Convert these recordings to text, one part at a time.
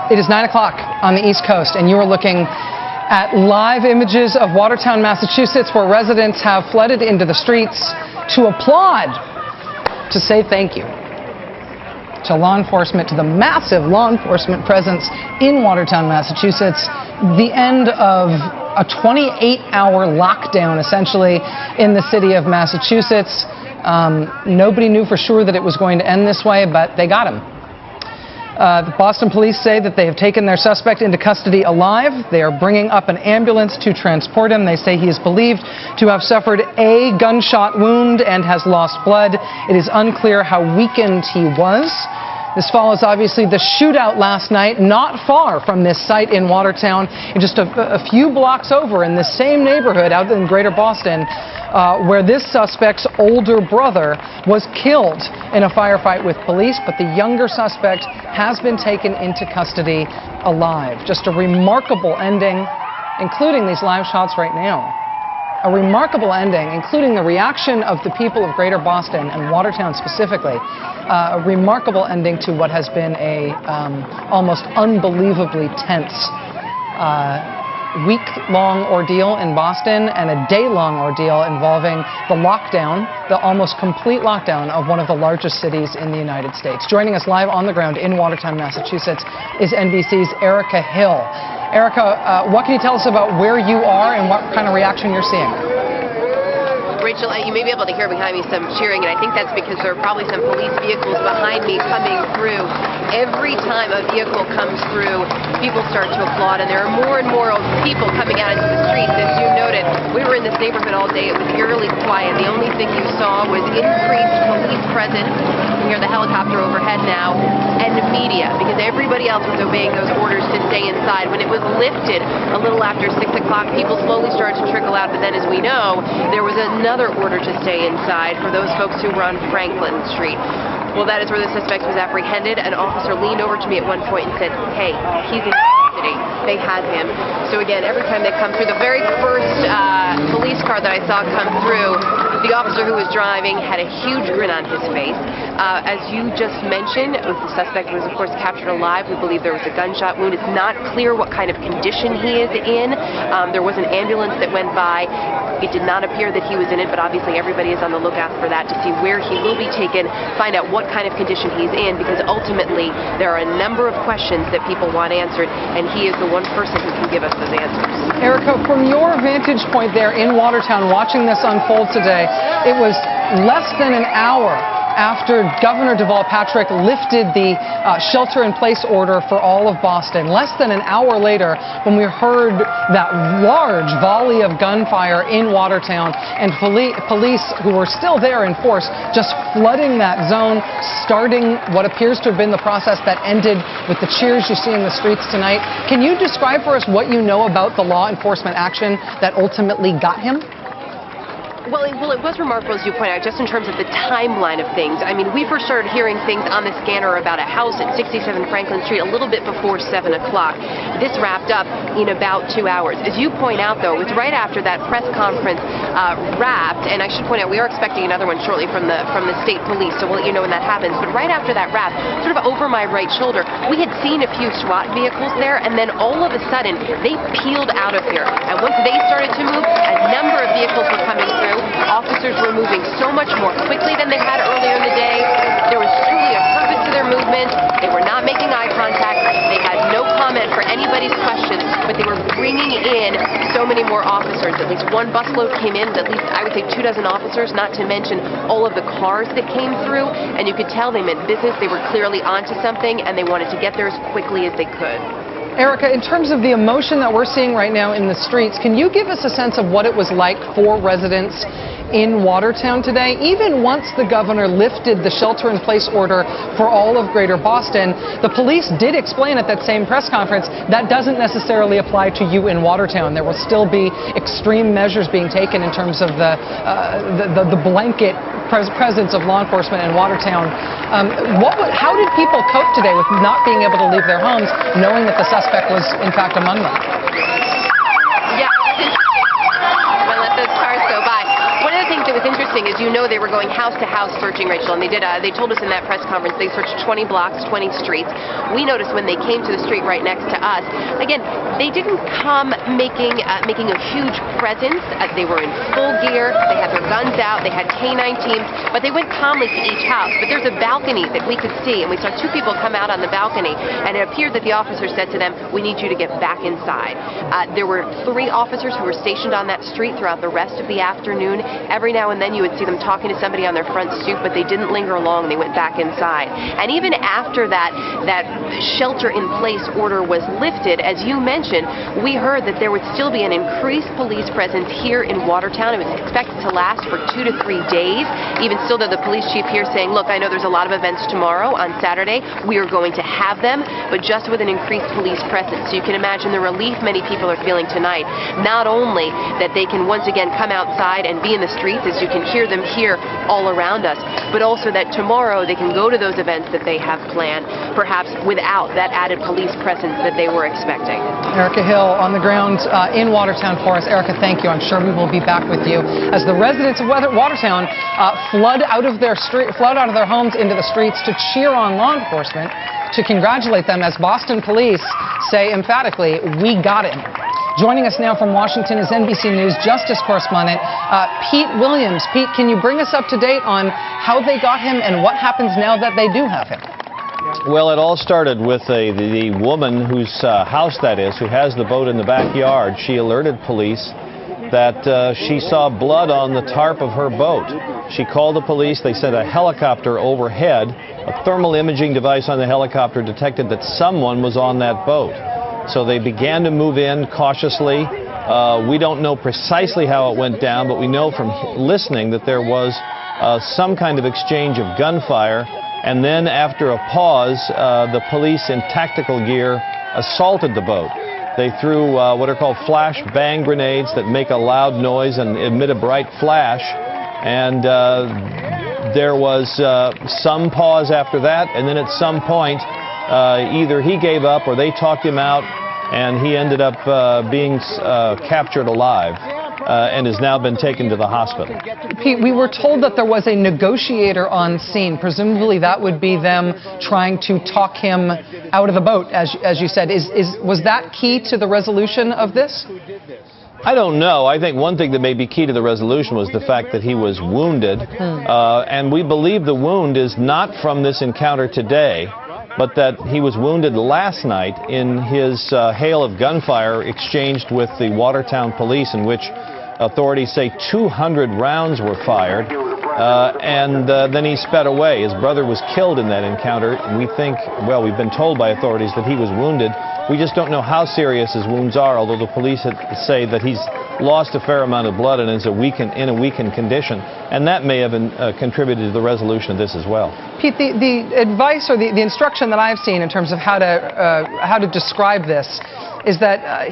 It is 9 o'clock on the East Coast, and you are looking at live images of Watertown, Massachusetts, where residents have flooded into the streets to applaud, to say thank you to law enforcement, to the massive law enforcement presence in Watertown, Massachusetts. The end of a 28-hour lockdown, essentially, in the city of Massachusetts. Nobody knew for sure that it was going to end this way, but they got him. The Boston police say that they have taken their suspect into custody alive. They are bringing up an ambulance to transport him. They say he is believed to have suffered a gunshot wound and has lost blood. It is unclear how weakened he was. This follows, obviously, the shootout last night, not far from this site in Watertown, and just a few blocks over in the same neighborhood out in Greater Boston, where this suspect's older brother was killed in a firefight with police, but the younger suspect has been taken into custody alive. Just a remarkable ending, including these live shots right now. A remarkable ending, including the reaction of the people of Greater Boston and Watertown specifically. A remarkable ending to what has been a almost unbelievably tense week-long ordeal in Boston and a day-long ordeal involving the lockdown, the almost complete lockdown of one of the largest cities in the United States. Joining us live on the ground in Watertown, Massachusetts is NBC's Erica Hill. Erica, what can you tell us about where you are and what kind of reaction you're seeing? Rachel, you may be able to hear behind me some cheering, and I think that's because there are probably some police vehicles behind me coming through. Every time a vehicle comes through, people start to applaud, and there are more and more people coming out into the streets. As you noted, we were in this neighborhood all day. It was eerily quiet. The only thing you saw was increased police presence. You hear the helicopter overhead now, and media, because everybody else was obeying those orders to stay inside. When it was lifted a little after 6 o'clock, people slowly started to trickle out, but then, as we know, there was another order to stay inside for those folks who were on Franklin Street. Well, that is where the suspect was apprehended. An officer leaned over to me at one point and said, "Hey, he's in custody." They had him. So again, every time they come through, the very first police car that I saw come through, the officer who was driving had a huge grin on his face. As you just mentioned, the suspect was, of course, captured alive. We believe there was a gunshot wound. It's not clear what kind of condition he is in. There was an ambulance that went by. It did not appear that he was in it, but obviously everybody is on the lookout for that to see where he will be taken, find out what kind of condition he's in, because ultimately there are a number of questions that people want answered, and he is the one person who can give us those answers. Erica, from your vantage point there in Watertown, watching this unfold today, it was less than an hour after Governor Deval Patrick lifted the shelter-in-place order for all of Boston. Less than an hour later, when we heard that large volley of gunfire in Watertown, and police who were still there in force just flooding that zone, starting what appears to have been the process that ended with the cheers you see in the streets tonight. Can you describe for us what you know about the law enforcement action that ultimately got him? Well, it was remarkable, as you point out, just in terms of the timeline of things. I mean, we first started hearing things on the scanner about a house at 67 Franklin Street a little bit before 7 o'clock. This wrapped up in about 2 hours. As you point out, though, it was right after that press conference wrapped, and I should point out, we are expecting another one shortly from the state police, so we'll let you know when that happens. But right after that wrap, sort of over my right shoulder, we had seen a few SWAT vehicles there, and then all of a sudden, they peeled out of here. And once they started to move, a number of vehicles were coming through. Officers were moving so much more quickly than they had earlier in the day. There was truly a purpose to their movement. They were not making eye contact. They had no comment for anybody's questions, but they were bringing in so many more officers. At least one busload came in, at least I would say 24 officers, not to mention all of the cars that came through. And you could tell they meant business. They were clearly onto something, and they wanted to get there as quickly as they could. Erica, in terms of the emotion that we're seeing right now in the streets, can you give us a sense of what it was like for residents in Watertown today? Even once the governor lifted the shelter-in-place order for all of Greater Boston, the police did explain at that same press conference that doesn't necessarily apply to you in Watertown. There will still be extreme measures being taken in terms of the blanket presence of law enforcement in Watertown. How did people cope today with not being able to leave their homes, knowing that the suspect was, in fact, among them? Yeah, I'm going to let those cars go by. One of the things that was interesting interesting is, you know, they were going house to house searching, Rachel, and they told us in that press conference they searched 20 blocks, 20 streets. We noticed when they came to the street right next to us, again, they didn't come making a huge presence. They were in full gear. They had their guns out. They had canine teams, but they went calmly to each house. But there's a balcony that we could see, and we saw two people come out on the balcony, and it appeared that the officer said to them, "We need you to get back inside." There were 3 officers who were stationed on that street throughout the rest of the afternoon. Every now and then you would see them talking to somebody on their front stoop, but they didn't linger long. They went back inside. And even after that shelter-in-place order was lifted, as you mentioned, we heard that there would still be an increased police presence here in Watertown. It was expected to last for 2 to 3 days. Even still, though, the police chief here saying, look, I know there's a lot of events tomorrow on Saturday. We are going to have them, but just with an increased police presence. So you can imagine the relief many people are feeling tonight. Not only that they can once again come outside and be in the streets, as you can hear them here all around us, but also that tomorrow they can go to those events that they have planned, perhaps without that added police presence that they were expecting. Erica Hill on the ground in Watertown for us. Erica, thank you. I'm sure we will be back with you as the residents of Watertown flood out of their homes into the streets to cheer on law enforcement, to congratulate them, as Boston police say emphatically, "We got him." Joining us now from Washington is NBC News Justice correspondent Pete Williams. Pete, can you bring us up to date on how they got him and what happens now that they do have him? Well, it all started with the woman whose house that is, who has the boat in the backyard. She alerted police that she saw blood on the tarp of her boat. She called the police. They sent a helicopter overhead. A thermal imaging device on the helicopter detected that someone was on that boat. So they began to move in cautiously. We don't know precisely how it went down, but we know from listening that there was some kind of exchange of gunfire. And then after a pause, the police in tactical gear assaulted the boat. They threw what are called flash bang grenades that make a loud noise and emit a bright flash. And there was some pause after that, and then at some point, either he gave up or they talked him out, and he ended up being captured alive and has now been taken to the hospital. Pete, we were told that there was a negotiator on scene. Presumably that would be them trying to talk him out of the boat, as you said. Was that key to the resolution of this? I don't know. I think one thing that may be key to the resolution was the fact that he was wounded. And we believe the wound is not from this encounter today, but that he was wounded last night in his hail of gunfire exchanged with the Watertown police, in which authorities say 200 rounds were fired, and then he sped away. His brother was killed in that encounter. We think, well, we've been told by authorities that he was wounded. We just don't know how serious his wounds are, although the police say that he's lost a fair amount of blood and is in a weakened condition, and that may have contributed to the resolution of this as well. Pete, the advice or the instruction that I've seen in terms of how to describe this is that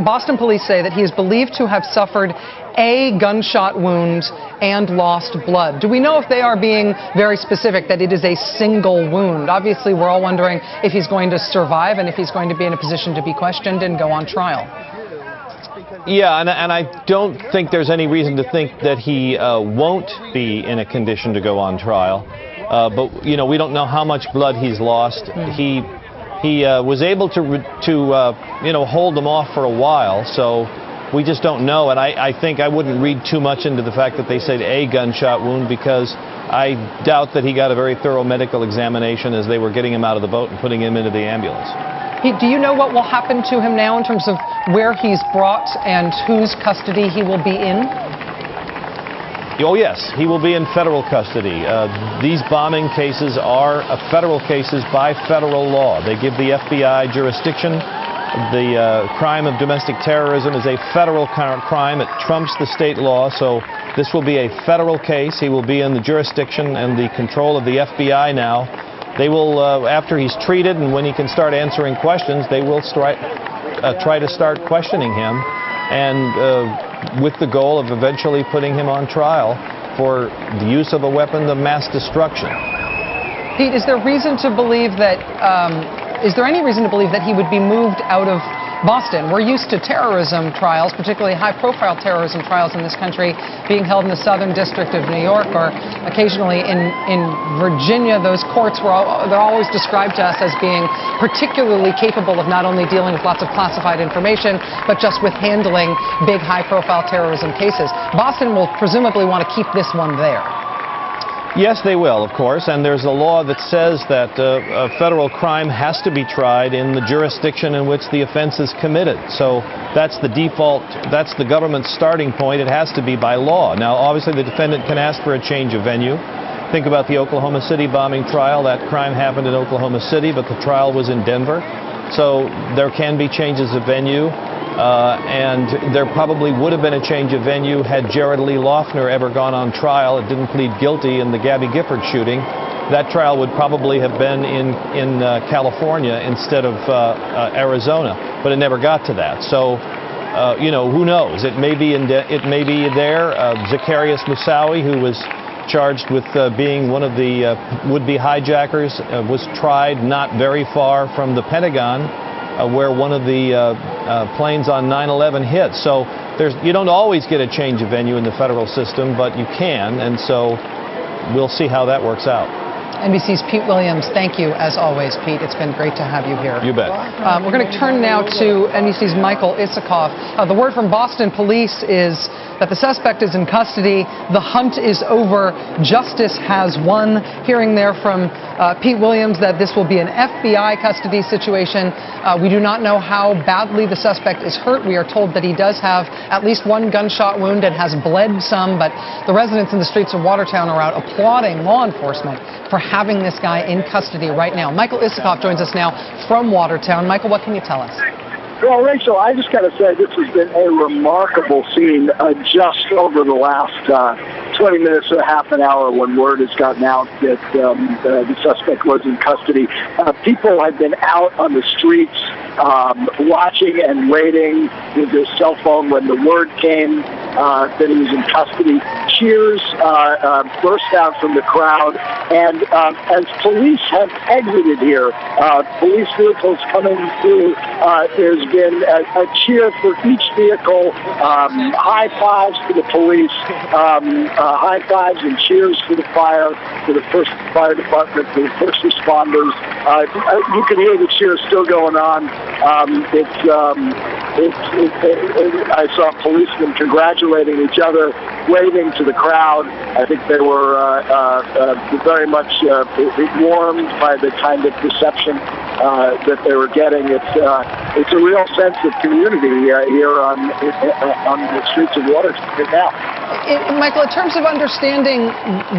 Boston police say that he is believed to have suffered a gunshot wound and lost blood. Do we know if they are being very specific that it is a single wound? Obviously, we're all wondering if he's going to survive and if he's going to be in a position to be questioned and go on trial. Yeah, and I don't think there's any reason to think that he won't be in a condition to go on trial. But, you know, we don't know how much blood he's lost. He was able to you know, hold them off for a while, so we just don't know. And I think I wouldn't read too much into the fact that they said a gunshot wound, because I doubt that he got a very thorough medical examination as they were getting him out of the boat and putting him into the ambulance. Pete, do you know what will happen to him now in terms of where he's brought and whose custody he will be in? Oh, yes, he will be in federal custody. These bombing cases are federal cases by federal law. They give the FBI jurisdiction. The crime of domestic terrorism is a federal crime. It trumps the state law, so this will be a federal case. He will be in the jurisdiction and the control of the FBI now. They will, after he's treated and when he can start answering questions, they will try to start questioning him, and with the goal of eventually putting him on trial for the use of a weapon of mass destruction. Pete, is there reason to believe that, is there any reason to believe that he would be moved out of Boston. We're used to terrorism trials, particularly high-profile terrorism trials in this country, being held in the Southern District of New York or occasionally in Virginia. Those courts they're always described to us as being particularly capable of not only dealing with lots of classified information, but just with handling big, high-profile terrorism cases. Boston will presumably want to keep this one there. Yes, they will, of course, and there's a law that says that a federal crime has to be tried in the jurisdiction in which the offense is committed. So that's the default, that's the government's starting point. It has to be by law. Now, obviously, the defendant can ask for a change of venue. Think about the Oklahoma City bombing trial. That crime happened in Oklahoma City, but the trial was in Denver. So there can be changes of venue. And there probably would have been a change of venue had Jared Lee Loughner ever gone on trial and didn't plead guilty in the Gabby Gifford shooting. That trial would probably have been in California instead of Arizona, but it never got to that. So, you know, who knows? It may be there. Zacharias Moussaoui, who was charged with being one of the would-be hijackers, was tried not very far from the Pentagon, where one of the planes on 9/11 hit. So you don't always get a change of venue in the federal system, but you can, and so we'll see how that works out. NBC's Pete Williams, thank you as always, Pete. It's been great to have you here. You bet. We're going to turn now to NBC's Michael Isikoff. The word from Boston police is that the suspect is in custody. The hunt is over. Justice has won. Hearing there from Pete Williams that this will be an FBI custody situation. We do not know how badly the suspect is hurt. We are told that he does have at least one gunshot wound and has bled some, but the residents in the streets of Watertown are out applauding law enforcement for having this guy in custody right now. Michael Isikoff joins us now from Watertown. Michael, what can you tell us? Well, Rachel, I just got to say this has been a remarkable scene just over the last 20 minutes or half an hour when word has gotten out that the suspect was in custody. People have been out on the streets watching and waiting with their cell phone when the word came that he was in custody. Cheers burst out from the crowd, and as police have exited here, police vehicles coming through, there's been a cheer for each vehicle, high fives to the police, high fives and cheers for the fire department, for the first responders. You can hear the cheers still going on. I saw policemen congratulating each other, waving to the crowd. I think they were very much warmed by the kind of reception that they were getting. It's a real sense of community here on the streets of Watertown right now. Michael, in terms of understanding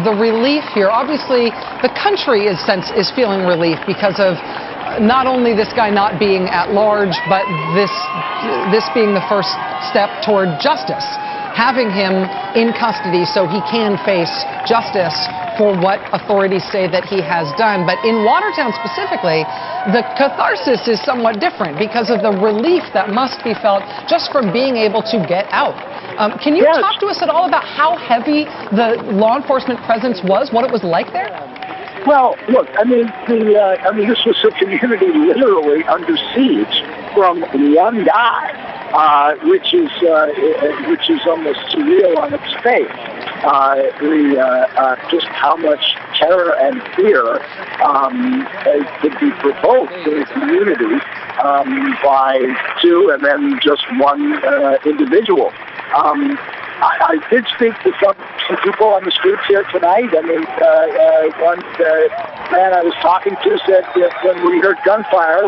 the relief here, obviously the country is feeling relief because of not only this guy not being at large, but this being the first step toward justice, having him in custody so he can face justice for what authorities say that he has done. But in Watertown specifically, the catharsis is somewhat different because of the relief that must be felt just from being able to get out. Can you talk to us at all about how heavy the law enforcement presence was, what it was like there? Well, look, I mean, this was a community literally under siege from one guy, which is almost surreal on its face. Just how much terror and fear could be provoked in the community by two and then just one individual. I did speak to some people on the streets here tonight. I mean, one man I was talking to said that when we heard gunfire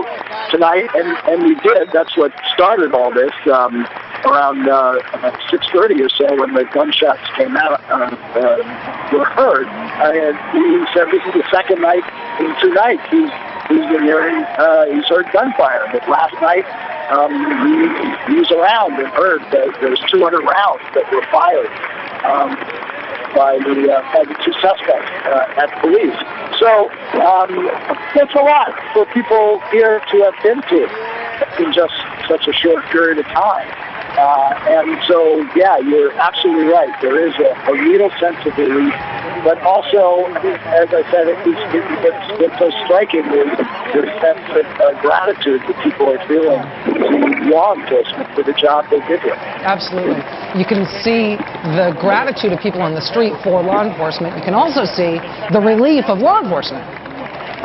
tonight, and we did, that's what started all this, around 6:30 or so when the gunshots came out, were heard. And he said this is the second night in 2 nights he's been hearing, he's heard gunfire. But last night, he was around and heard that there's 200 rounds that were fired by the two suspects at police. So that's a lot for people here to have been to in just such a short period of time. And so, yeah, you're absolutely right. There is a real sense of relief but also, as I said, what's so striking is the sense of gratitude that people are feeling to law enforcement for the job they did here. Absolutely. You can see the gratitude of people on the street for law enforcement. You can also see the relief of law enforcement.